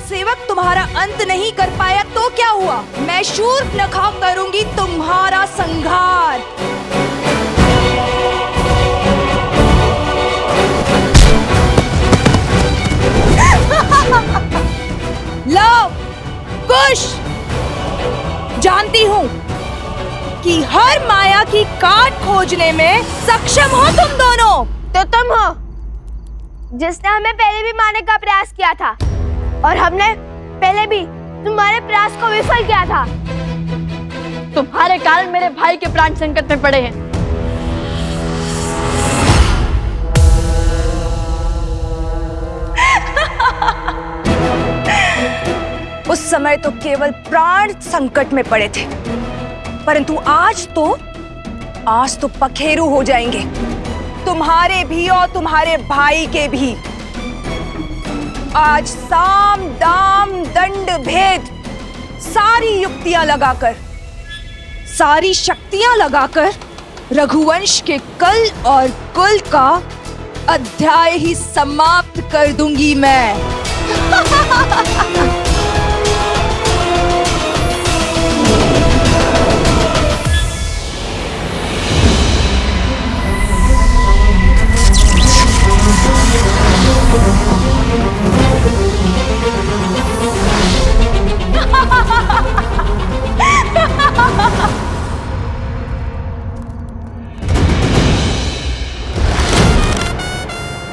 सेवक तुम्हारा अंत नहीं कर पाया तो क्या हुआ? मैं शूर्पणखा करूंगी तुम्हारा संहार। लो कुश, जानती हूँ कि हर माया की काट खोजने में सक्षम हो तुम दोनों। तो तुम हो जिसने हमें पहले भी मारने का प्रयास किया था, और हमने पहले भी तुम्हारे प्रयास को विफल किया था। तुम्हारे कारण मेरे भाई के प्राण संकट में पड़े हैं। उस समय तो केवल प्राण संकट में पड़े थे, परंतु आज तो पखेरु हो जाएंगे, तुम्हारे भी और तुम्हारे भाई के भी। आज साम दाम दंड भेद सारी युक्तियां लगाकर, सारी शक्तियां लगाकर रघुवंश के कल और कुल का अध्याय ही समाप्त कर दूंगी मैं।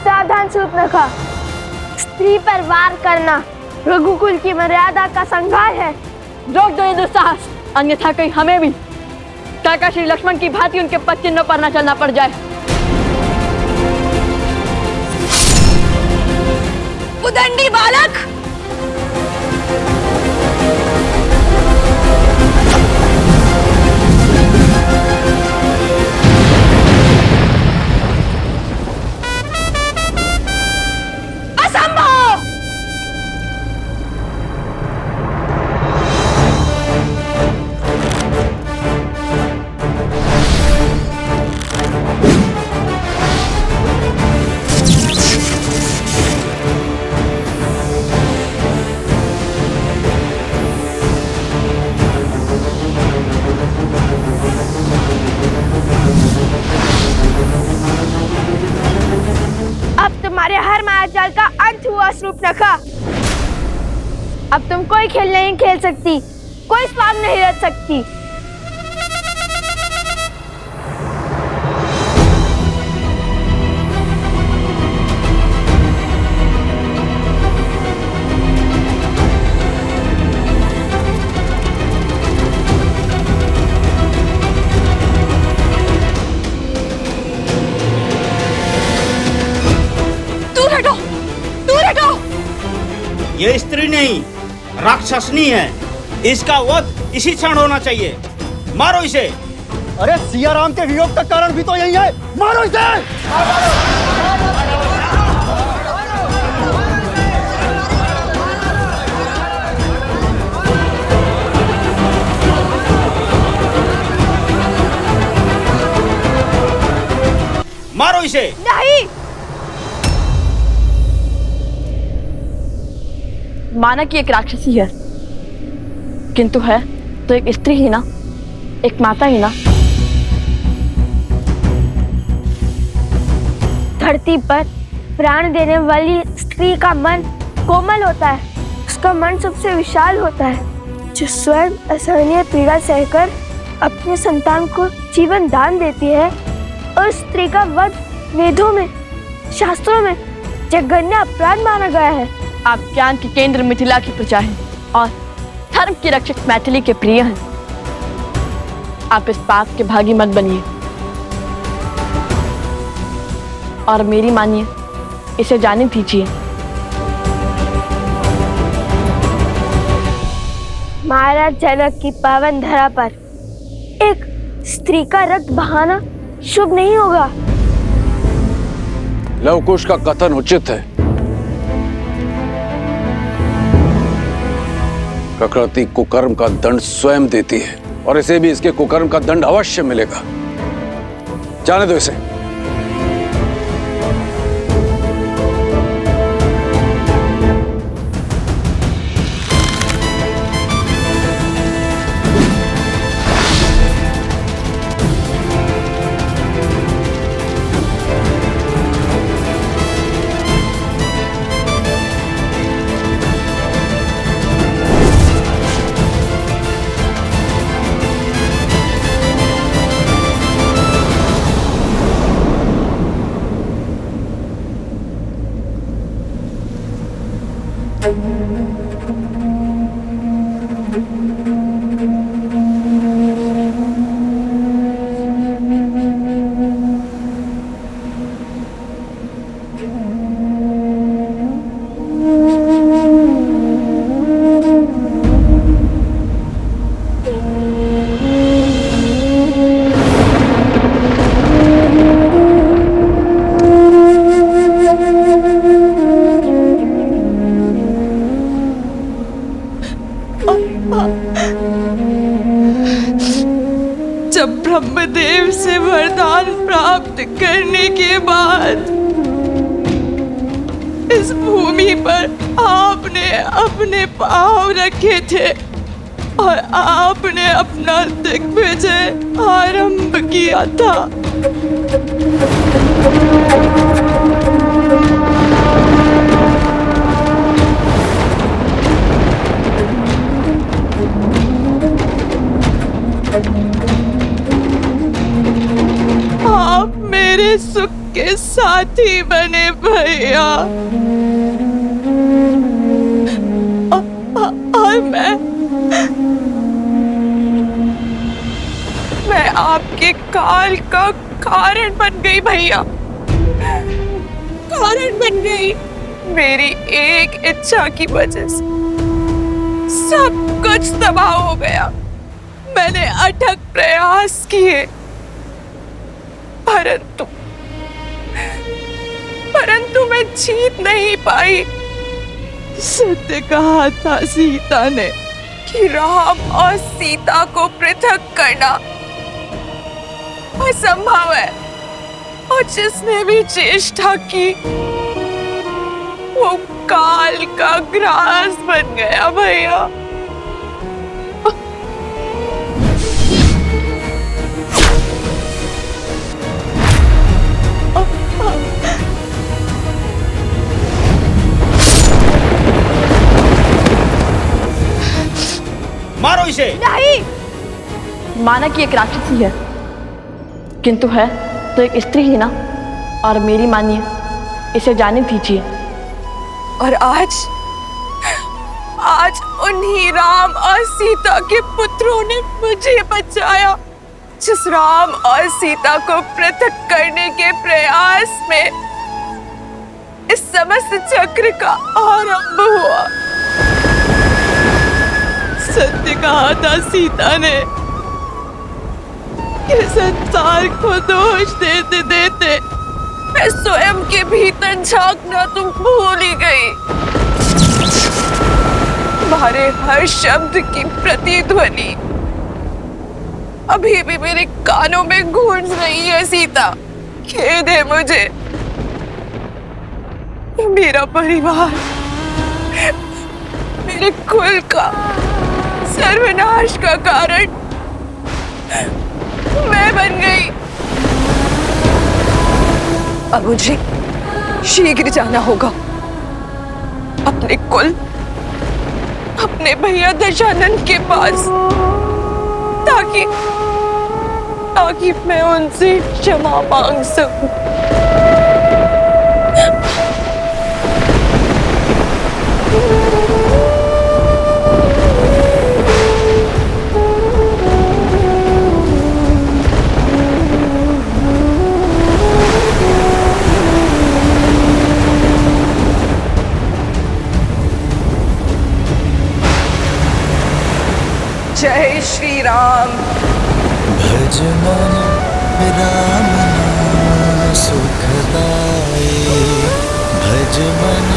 सावधान शूर्पणखा, स्त्री पर वार करना रघुकुल की मर्यादा का संहार है। रोक दो ये दुस्साहस, अन्यथा कहीं हमें भी काका श्री लक्ष्मण की भांति उनके पद चिन्हों पर न चलना पड़ जाए। उदंडी बालक, तुम्हारे हर मायाजाल का अंत हुआ शूर्पणखा। अब तुम कोई खेल नहीं खेल सकती, कोई स्वांग नहीं रच सकती। ये स्त्री नहीं, राक्षसनी है। इसका वध इसी क्षण होना चाहिए। मारो इसे। अरे सिया राम के वियोग का कारण भी तो यही है, मारो इसे। मारो इसे। नहीं, माना कि एक राक्षसी है, किंतु है तो एक स्त्री ही ना, एक माता ही ना। धरती पर प्राण देने वाली स्त्री का मन कोमल होता है, उसका मन सबसे विशाल होता है, जो स्वयं असहनीय पीड़ा सहकर अपने संतान को जीवन दान देती है। और स्त्री का वध वेदों में, शास्त्रों में जघन्य अपराध माना गया है। आप ज्ञान के केंद्र मिथिला की प्रजा हैं और धर्म की रक्षक मैथिली के प्रिय हैं। आप इस पाप के भागी मत बनिए और मेरी मानिए, इसे जाने दीजिए। महाराज जनक की पावन धरा पर एक स्त्री का रक्त बहाना शुभ नहीं होगा। लव कुश का कथन उचित है। प्रकृति कुकर्म का दंड स्वयं देती है और इसे भी इसके कुकर्म का दंड अवश्य मिलेगा। जाने दो इसे। करने के बाद इस भूमि पर आपने अपने पांव रखे थे और आपने अपना दिग्विजय आरंभ किया था। आप मेरे सुख के साथी बने भैया, और मैं आपके काल का कारण बन गई भैया, कारण बन गई। मेरी एक इच्छा की वजह से सब कुछ तबाह हो गया। मैंने अथक प्रयास किए, परंतु मैं जीत नहीं पाई। सत्य कहा था सीता ने कि राम और सीता को पृथक करना असंभव है, और जिसने भी चेष्टा की वो काल का ग्रास बन गया भैया। मारो इसे। नहीं, माना कि एक राक्षसी है, किंतु है तो एक स्त्री ही ना। और मेरी मानिए, इसे जाने दीजिए। और आज उन्हीं राम और सीता के पुत्रों ने मुझे बचाया। जिस राम और सीता को पृथक करने के प्रयास में इस समस्त चक्र का आरंभ हुआ। सत्य कहा था सीता ने कि संसार को दोष देते देते मैं स्वयं के भीतर झांकना तुम भूल ही गई। तुम्हारे हर शब्द की प्रतिध्वनि अभी भी मेरे कानों में गूंज रही है सीता। खेद है मुझे। मेरा परिवार, मेरे कुल का सर्वनाश का कारण मैं बन गई। अब मुझे शीघ्र जाना होगा अपने कुल, अपने भैया दशानन के पास, ताकि मैं उनसे क्षमा मांग सकूं। जय श्री राम। भज मन राम नाम सुखदाई, भज मन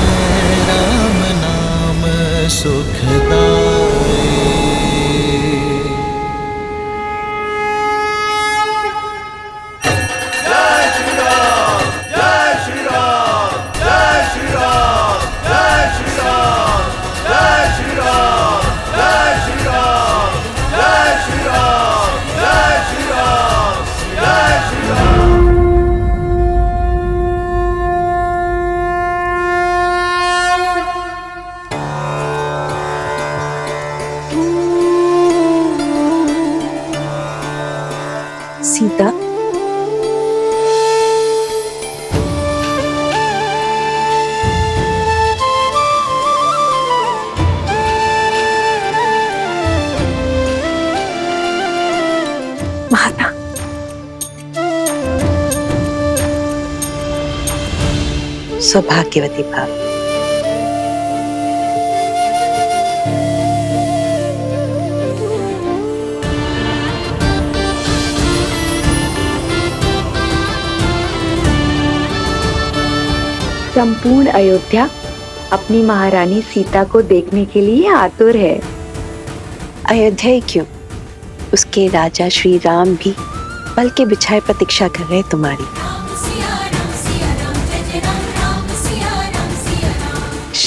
राम नाम सुखदाई। जय श्री राम, जय श्री राम, जय श्री राम, जय श्री राम, जय श्री राम, जय श्री राम, जय श्री राम, जय श्री राम, जय श्री राम। सीता, माता, सौभाग्यवती भाव। संपूर्ण अयोध्या अपनी महारानी सीता को देखने के लिए आतुर है। अयोध्या ही क्यों, उसके राजा श्री राम भी पल के बिछाए प्रतीक्षा कर रहे तुम्हारी।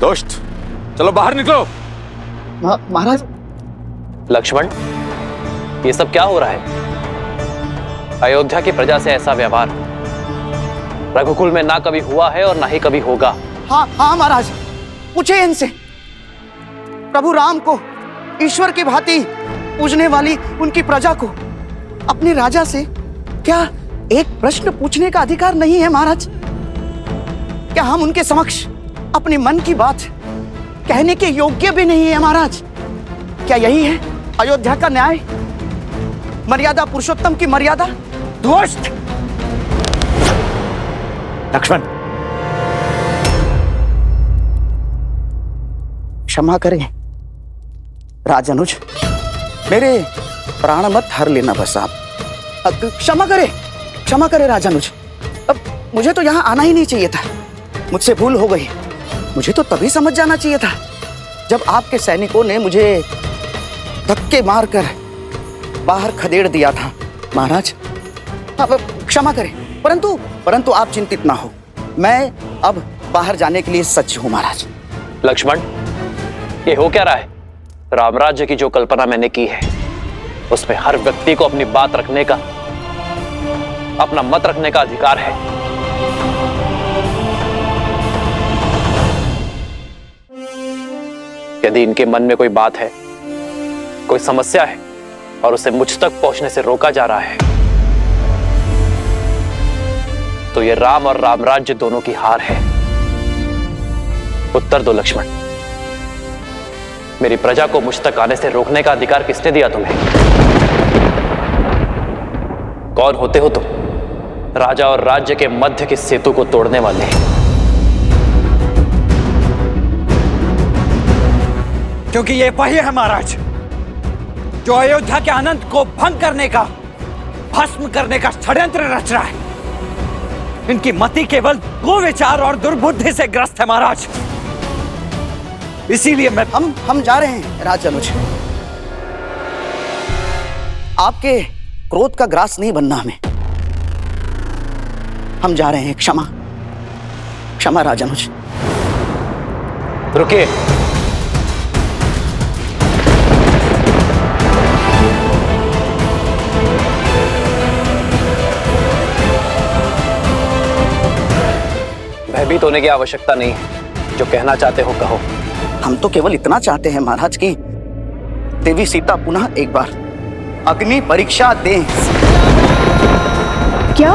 दोस्त चलो बाहर निकलो। महाराज। लक्ष्मण, ये सब क्या हो रहा है? अयोध्या की प्रजा से ऐसा व्यवहार रघुकुल में ना कभी हुआ है और ना ही कभी होगा। हाँ हाँ महाराज, पूछे इनसे। प्रभु राम को ईश्वर की भांति पूजने वाली उनकी प्रजा को अपने राजा से क्या एक प्रश्न पूछने का अधिकार नहीं है महाराज? क्या हम उनके समक्ष अपने मन की बात कहने के योग्य भी नहीं है महाराज? क्या यही है अयोध्या का न्याय, मर्यादा पुरुषोत्तम की मर्यादा? दोस्त लक्ष्मण, क्षमा करें राजानुज, मेरे प्राण मत हर लेना बस आप। क्षमा करे राजानुज। अब मुझे तो यहाँ आना ही नहीं चाहिए था, मुझसे भूल हो गई। मुझे तो तभी समझ जाना चाहिए था जब आपके सैनिकों ने मुझे धक्के मारकर बाहर खदेड़ दिया था महाराज। अब क्षमा करें, परंतु आप चिंतित ना हो, मैं अब बाहर जाने के लिए सज्ज हूं महाराज। लक्ष्मण, ये हो क्या रहा है? रामराज्य की जो कल्पना मैंने की है उसमें हर व्यक्ति को अपनी बात रखने का, अपना मत रखने का अधिकार है। यदि इनके मन में कोई बात है, कोई समस्या है और उसे मुझ तक पहुंचने से रोका जा रहा है, तो ये राम और रामराज्य दोनों की हार है। उत्तर दो लक्ष्मण, मेरी प्रजा को मुझ तक आने से रोकने का अधिकार किसने दिया तुम्हें? कौन होते हो तुम? राजा और राज्य के मध्य के सेतु को तोड़ने वाले। क्योंकि ये वही है महाराज जो अयोध्या के आनंद को भंग करने का, भस्म करने का षड्यंत्र रच रहा है। इनकी मति केवल कुविचार और दुर्बुद्धि से ग्रस्त है महाराज। इसीलिए हम जा रहे हैं राजानुज। आपके क्रोध का ग्रास नहीं बनना हमें। हम जा रहे हैं। क्षमा राजानुज। रुकिए। भयभीत होने की आवश्यकता नहीं है, जो कहना चाहते हो कहो। हम तो केवल इतना चाहते हैं महाराज कि देवी सीता पुनः एक बार अग्नि परीक्षा दें। क्या?